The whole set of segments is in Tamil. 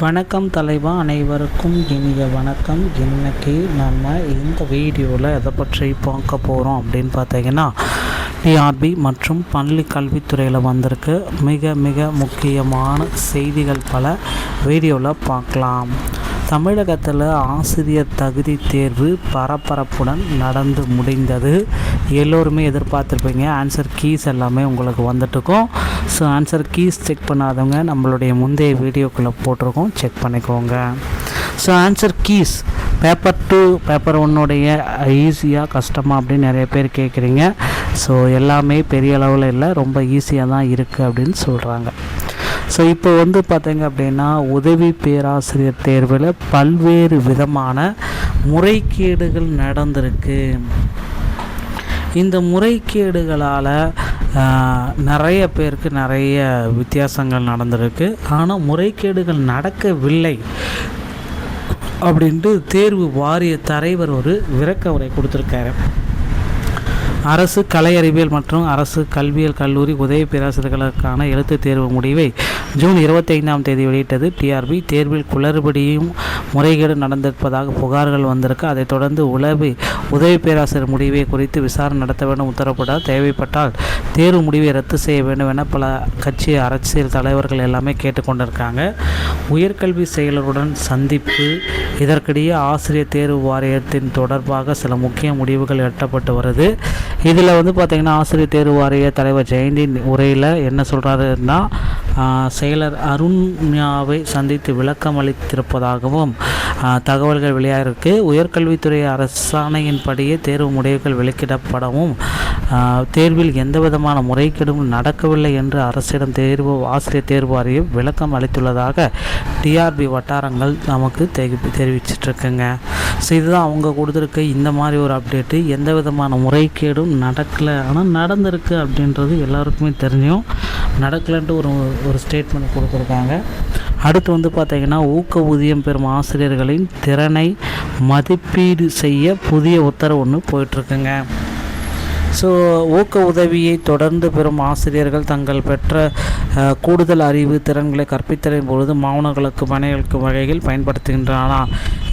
வணக்கம் தலைவா, அனைவருக்கும் இனிய வணக்கம். இன்னைக்கு நம்ம இந்த வீடியோவில் எதை பற்றி பார்க்க போகிறோம் அப்படின்னு பார்த்தீங்கன்னா, டிஆர்பி மற்றும் பள்ளி கல்வித்துறையில் வந்திருக்கு மிக மிக முக்கியமான செய்திகள் பல வீடியோவில் பார்க்கலாம். தமிழகத்தில் ஆசிரியர் தகுதி தேர்வு பரபரப்புடன் நடந்து முடிந்தது. எல்லோருமே எதிர்பார்த்துருப்பீங்க. ஆன்சர் கீஸ் எல்லாமே உங்களுக்கு வந்துட்டுருக்கோம். ஸோ ஆன்சர் கீஸ் செக் பண்ணாதவங்க நம்மளுடைய முந்தைய வீடியோக்குள்ளே போட்டிருக்கோம், செக் பண்ணிக்கோங்க. So answer keys paper 2 paper 1 ஈஸியாக கஷ்டமாக அப்படின்னு நிறைய பேர் கேட்குறீங்க. ஸோ எல்லாமே பெரிய அளவில் இல்லை, ரொம்ப ஈஸியாக தான் இருக்குது அப்படின்னு சொல்கிறாங்க. ஸோ இப்போ பார்த்தீங்க அப்படின்னா, உதவி பேராசிரியர் தேர்வில் பல்வேறு விதமான முறைகேடுகள் நடந்திருக்கு. இந்த முறைகேடுகளால் நிறைய பேருக்கு நிறைய வித்தியாசங்கள் நடந்திருக்கு. ஆனால் முறைகேடுகள் நடக்கவில்லை அப்படின்ட்டு தேர்வு வாரிய தலைவர் ஒரு விளக்க உரை கொடுத்துருக்காரு. அரசு கலை அறிவியல் மற்றும் அரசு கல்வியியல் கல்லூரி உதவி பேராசிரியர்களுக்கான எழுத்துத் தேர்வு முடிவை ஜூன் 25ஆம் தேதி வெளியிட்டது. டிஆர்பி தேர்வில் குளறுபடியும் முறைகேடு நடந்திருப்பதாக புகார்கள் வந்திருக்கு. அதைத் தொடர்ந்து உதவி பேராசிரியர் முடிவை குறித்து விசாரணை நடத்த வேண்டும் உத்தரவிட்டால் தேவைப்பட்டால் தேர்வு முடிவை ரத்து செய்ய வேண்டும் என பல கட்சி அரசியல் தலைவர்கள் எல்லாமே கேட்டுக்கொண்டிருக்காங்க. உயர்கல்வி செயலருடன் சந்திப்பு. இதற்கிடையே ஆசிரியர் தேர்வு வாரியத்தின் தொடர்பாக சில முக்கிய முடிவுகள் எட்டப்பட்டு வருது. இதில் பார்த்திங்கன்னா, ஆசிரியர் தேர்வு வாரிய தலைவர் ஜெயந்தி உரையில் என்ன சொல்கிறாருன்னா, செயலர் அருண்யாவை சந்தித்து விளக்கம் அளித்திருப்பதாகவும் தகவல்கள் வெளியாகிருக்கு. உயர்கல்வித்துறை அரசாணையின்படியே தேர்வு முடிவுகள் வெளியிடப்படவும் தேர்வில் எந்த விதமான முறைகேடும் நடக்கவில்லை என்று அரசிடம் ஆசிரியர் தேர்வு வாரியம் விளக்கம் அளித்துள்ளதாக டிஆர்பி வட்டாரங்கள் நமக்கு தெரிவிச்சிட்ருக்குங்க. ஸோ இதுதான் அவங்க கொடுத்துருக்க இந்த மாதிரி ஒரு அப்டேட்டு. எந்த விதமான முறைகேடும் நடக்கலை, ஆனால் நடந்திருக்கு அப்படின்றது எல்லாருக்குமே தெரிஞ்சும் நடக்கலைன்ட்டு ஒரு ஸ்டேட்மெண்ட் கொடுத்துருக்காங்க. அடுத்து பார்த்திங்கன்னா, ஊக்க ஊதியம் பெறும் ஆசிரியர்களின் திறனை மதிப்பீடு செய்ய புதிய உத்தரவு ஒன்று போயிட்டுருக்குங்க. ஸோ ஊக்க உதவியை தொடர்ந்து பெறும் ஆசிரியர்கள் தங்கள் பெற்ற கூடுதல் அறிவு திறன்களை கற்பித்தலின் பொழுது மாணவர்களுக்கு பணிகளுக்கு வகையில் பயன்படுத்துகின்றனா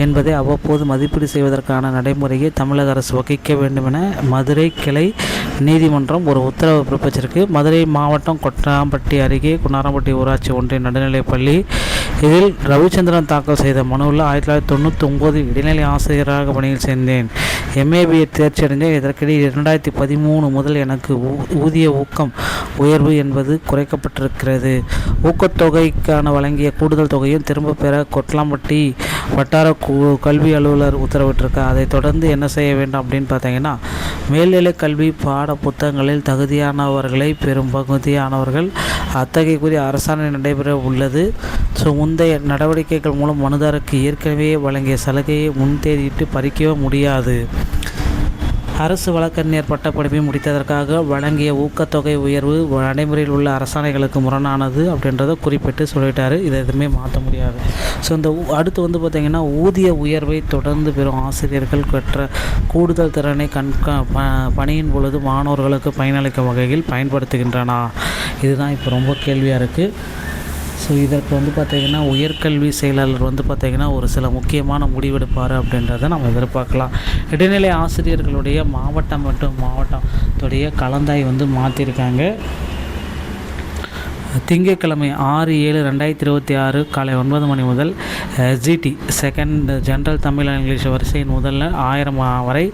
என்பதை அவ்வப்போது மதிப்பீடு செய்வதற்கான நடைமுறையை தமிழக அரசு வகிக்க வேண்டும் என மதுரை கிளை நீதிமன்றம் ஒரு உத்தரவு பிறப்பிச்சிருக்கு. மதுரை மாவட்டம் கொட்டாம்பட்டி அருகே குன்னாரம்பட்டி ஊராட்சி ஒன்றிய நடுநிலைப்பள்ளி இதில் ரவிச்சந்திரன் தாக்கல் செய்த மனுவில் 1999 இடைநிலை ஆசிரியராக பணியில் சேர்ந்தேன். MABA தேர்ச்சி அடைந்தேன். இதற்கிடையே 2013 முதல் எனக்கு ஊதிய ஊக்கம் உயர்வு என்பது குறைக்கப்பட்டிருக்கிறது. ஊக்கத்தொகைக்கான வழங்கிய கூடுதல் தொகையும் திரும்ப பெற கொட்டாம்பட்டி வட்டார கல்வி அலுவலர் உத்தரவிட்டிருக்கார். அதை தொடர்ந்து என்ன செய்ய வேண்டும் அப்படின்னு பார்த்தீங்கன்னா, மேல்நிலை கல்வி பாட புத்தகங்களில் தகுதியானவர்களை பெறும் பகுதியானவர்கள் அத்தகைய அரசாணை நடைபெற உள்ளது. ஸோ முந்தைய நடவடிக்கைகள் மூலம் மனுதாரருக்கு ஏற்கனவே வழங்கிய சலுகையை முன்தேதியிட்டு பறிக்கவே முடியாது. அரசு வழக்கறிஞர் பட்டப்படிப்பை முடித்ததற்காக வழங்கிய ஊக்கத்தொகை உயர்வு நடைமுறையில் உள்ள அரசாணைகளுக்கு முரணானது அப்படின்றத குறிப்பிட்டு சொல்லிட்டாரு. இதை எதுவுமே மாற்ற முடியாது. ஸோ இந்த அடுத்து பார்த்திங்கன்னா, ஊதிய உயர்வை தொடர்ந்து பெறும் ஆசிரியர்கள் பெற்ற கூடுதல் திறனை பணியின் பொழுது மாணவர்களுக்கு பயனளிக்கும் வகையில் பயன்படுத்துகின்றனா, இதுதான் இப்போ ரொம்ப கேள்வியாக இருக்குது. ஸோ இதற்கு பார்த்திங்கன்னா, உயர்கல்வி செயலாளர் பார்த்திங்கன்னா ஒரு சில முக்கியமான முடிவெடுப்பார் அப்படின்றத நம்ம எதிர்பார்க்கலாம். இடைநிலை ஆசிரியர்களுடைய மாவட்டம் மற்றும் மாவட்டத்துடைய கலந்தாய் மாற்றிருக்காங்க. திங்கட்கிழமை 6/7/2026 காலை 9 மணி முதல் SGT second general Tamil English வரிசையின் முதல்ல 1000 வரை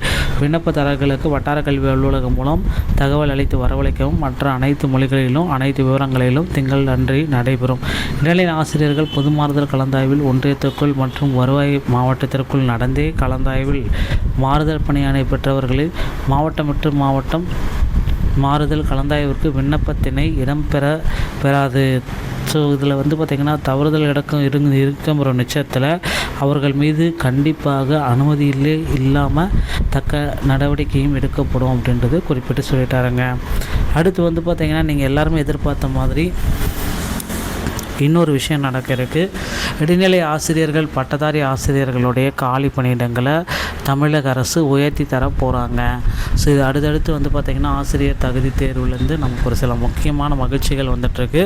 விண்ணப்பதாரர்களுக்கு வட்டார கல்வி அலுவலகம் மூலம் தகவல் அளித்து வரவழைக்கவும் மற்ற அனைத்து மொழிகளிலும் அனைத்து விவரங்களிலும் திங்கள் அன்றி நடைபெறும். இடைநிலை ஆசிரியர்கள் பொது மாறுதல் கலந்தாய்வில் ஒன்றியத்திற்குள் மற்றும் வருவாய் மாவட்டத்திற்குள் நடந்தே கலந்தாய்வில் மாறுதல் பணியாணை பெற்றவர்களில் மாவட்டம் மற்றும் மாவட்டம் மாறுதல் கலந்தாய்விற்கு விண்ணப்பத்தினை பெறாது. ஸோ இதில் பார்த்திங்கன்னா, தவறுதல் இருக்கும் ஒரு நிச்சயத்தில் அவர்கள் மீது கண்டிப்பாக அனுமதியிலே இல்லாமல் தக்க நடவடிக்கையும் எடுக்கப்படும் அப்படின்றது குறிப்பிட்டு சொல்லிட்டாருங்க. அடுத்து பார்த்திங்கன்னா, நீங்கள் எல்லாருமே எதிர்பார்த்த மாதிரி இன்னொரு விஷயம் நடக்க இருக்குது. இடைநிலை ஆசிரியர்கள் பட்டதாரி ஆசிரியர்களுடைய காலி பணியிடங்களை தமிழக அரசு உயர்த்தி தர போகிறாங்க. ஸோ இது அடுத்தடுத்து வந்து பார்த்திங்கன்னா ஆசிரியர் தகுதி தேர்வுலேருந்து நமக்கு ஒரு சில முக்கியமான மகிழ்ச்சிகள் வந்துட்டுருக்கு.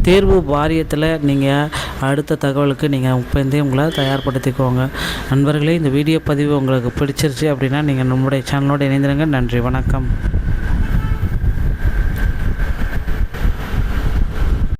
தேர்வு வாரியத்தில் நீங்கள் அடுத்த தகவலுக்கு நீங்கள் இப்போந்தே உங்களை தயார்படுத்திக்கோங்க. நண்பர்களே, இந்த வீடியோ பதிவு உங்களுக்கு பிடிச்சிருச்சு அப்படின்னா நீங்கள் நம்முடைய சேனலோடு இணைந்திருங்க. நன்றி, வணக்கம்.